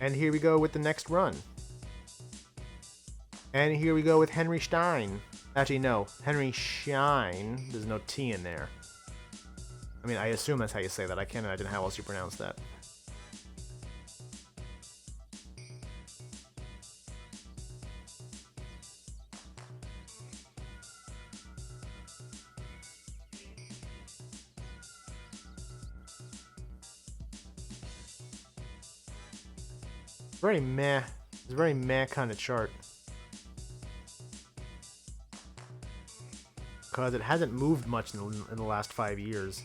And here we go with the next run. And here we go with Henry Schein. Actually, no. Henry Schein. There's no T in there. I mean, I assume that's how you say that. I can't imagine how else you pronounce that. Very meh. It's a very meh kind of chart. Because it hasn't moved much in the last 5 years.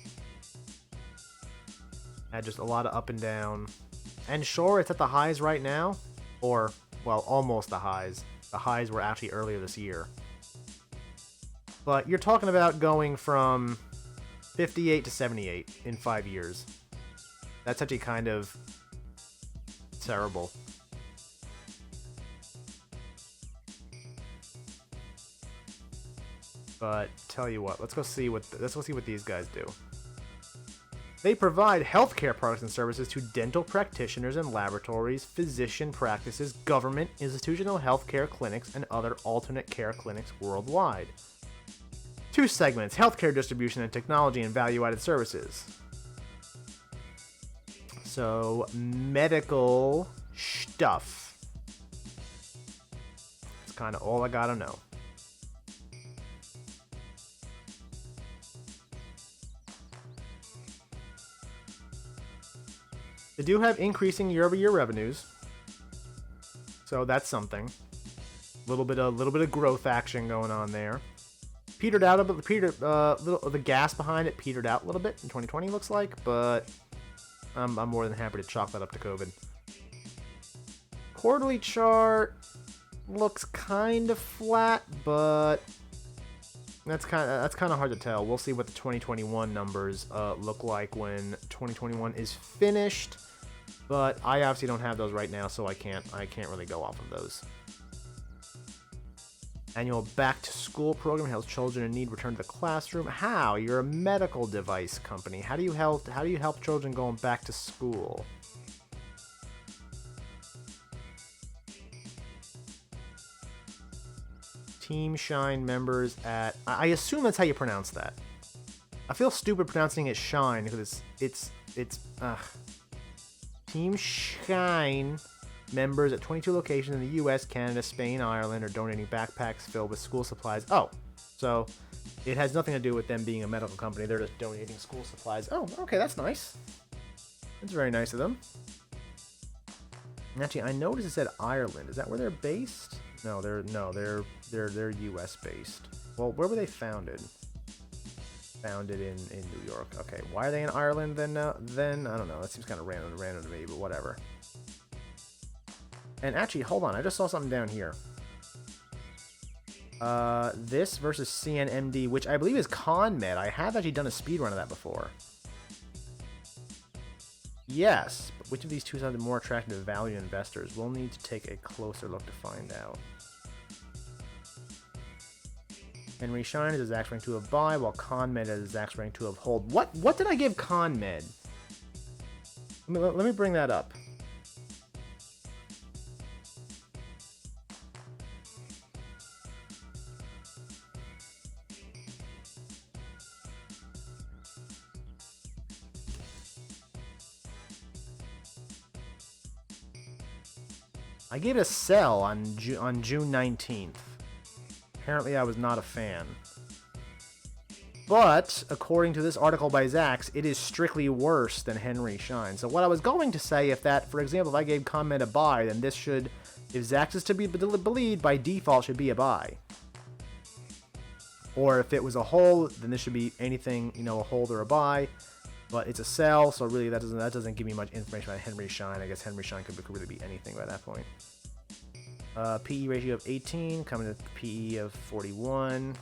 Had just a lot of up and down. And sure, it's at the highs right now. Or, well, almost the highs. The highs were actually earlier this year. But you're talking about going from 58 to 78 in 5 years. That's actually kind of terrible. But tell you what, let's go see what these guys do. They provide healthcare products and services to dental practitioners and laboratories, physician practices, government, institutional healthcare clinics, and other alternate care clinics worldwide. 2 segments: healthcare distribution and technology and value-added services. So, medical stuff. That's kind of all I gotta know. They do have increasing year-over-year revenues, so that's something. A little bit of growth action going on there. Petered out a bit. The gas behind it petered out a little bit in 2020, looks like, but I'm more than happy to chalk that up to COVID. Quarterly chart looks kind of flat, but that's kind of hard to tell. We'll see what the 2021 numbers look like when 2021 is finished. But I obviously don't have those right now, so I can't really go off of those. Annual back to school program helps children in need return to the classroom. How? You're a medical device company. How do you help children going back to school? Team Schein members at... I assume that's how you pronounce that. I feel stupid pronouncing it Schein because it's Team Schein members at 22 locations in the U.S., Canada, Spain, Ireland are donating backpacks filled with school supplies. Oh, so it has nothing to do with them being a medical company. They're just donating school supplies. Oh, okay, that's nice. That's very nice of them. And actually, I noticed it said Ireland. Is that where they're based? No, they're U.S. based. Well, where were they founded? Founded in New York. Okay, why are they in Ireland then? Then I don't know. That seems kind of random to me, but whatever. And actually, hold on. I just saw something down here. This versus CNMD, which I believe is ConMed. I have actually done a speedrun of that before. Yes, but which of these two sounded more attractive to value investors? We'll need to take a closer look to find out. Henry Schein is Zach's rank 2 of buy, while ConMed is Zach's rank 2 of hold. What did I give ConMed? Let me bring that up. I gave it a sell on June 19th. Apparently I was not a fan. But, according to this article by Zax, it is strictly worse than Henry Schein. So what I was going to say, if that, for example, if I gave ConMed a buy, then this should, if Zax is to be believed, by default should be a buy. Or if it was a hold, then this should be anything, a hold or a buy. But it's a sell, so really that doesn't give me much information about Henry Schein. I guess Henry Schein could really be anything by that point. PE ratio of 18, coming to PE of 41.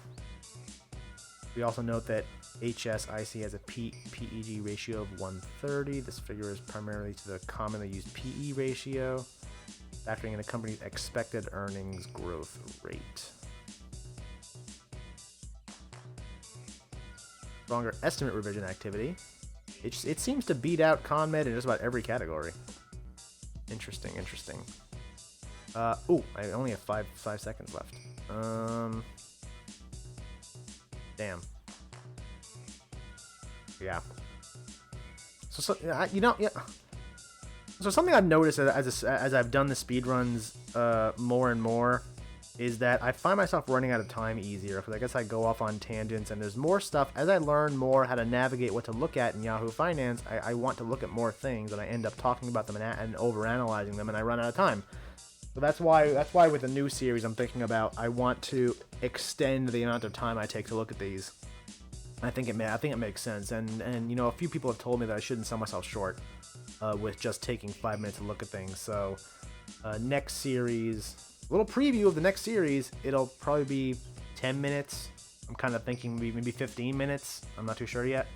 We also note that HSIC has a PEG ratio of 130. This figure is primarily to the commonly used PE ratio, factoring in the company's expected earnings growth rate. Stronger estimate revision activity. It seems to beat out ConMed in just about every category. Interesting, interesting. Ooh, I only have 5 seconds left. Damn. Yeah. So you know, yeah. So something I've noticed as I've done the speedruns more and more is that I find myself running out of time easier, because I guess I go off on tangents, and there's more stuff. As I learn more how to navigate what to look at in Yahoo Finance, I want to look at more things, and I end up talking about them and overanalyzing them, and I run out of time. So that's why with the new series I'm thinking about, I want to extend the amount of time I take to look at these. I think it makes sense, and you know, a few people have told me that I shouldn't sell myself short with just taking 5 minutes to look at things. So next series, a little preview of the next series, it'll probably be 10 minutes. I'm kind of thinking maybe 15 minutes. I'm not too sure yet,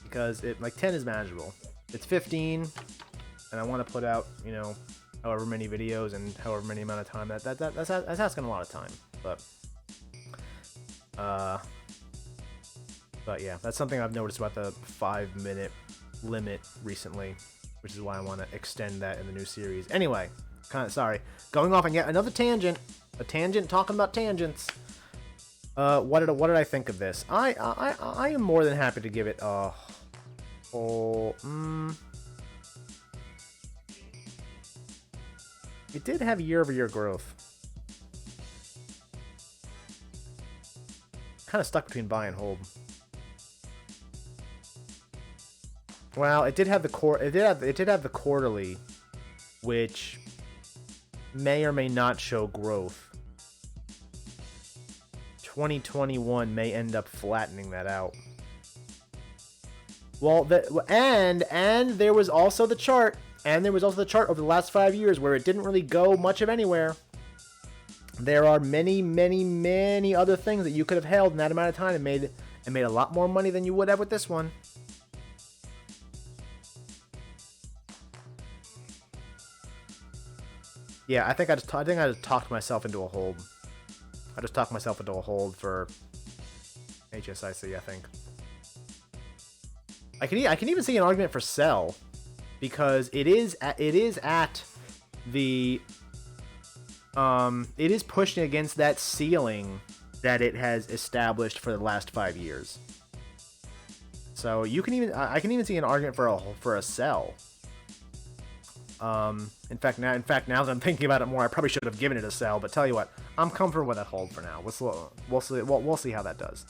because like 10 is manageable. It's 15, and I want to put out, you know, however many videos and however many amount of time. That's asking a lot of time, but yeah, that's something I've noticed about the 5-minute limit recently, which is why I want to extend that in the new series. Anyway, sorry, going off on yet another tangent. A tangent talking about tangents. What did I think of this? I am more than happy to give it a whole. It did have year-over-year growth. Kind of stuck between buy and hold. Well, it did have the quarterly, which may or may not show growth. 2021 may end up flattening that out. Well, and there was also the chart, over the last 5 years where it didn't really go much of anywhere. There are many, many, many other things that you could have held in that amount of time and made a lot more money than you would have with this one. Yeah, I think I just talked myself into a hold. I just talked myself into a hold for HSIC, I think. I can even see an argument for sell, because it is pushing against that ceiling that it has established for the last 5 years. So I can even see an argument for a sell. In fact, now that I'm thinking about it more, I probably should have given it a sell. But tell you what, I'm comfortable with that hold for now. We'll see how that does.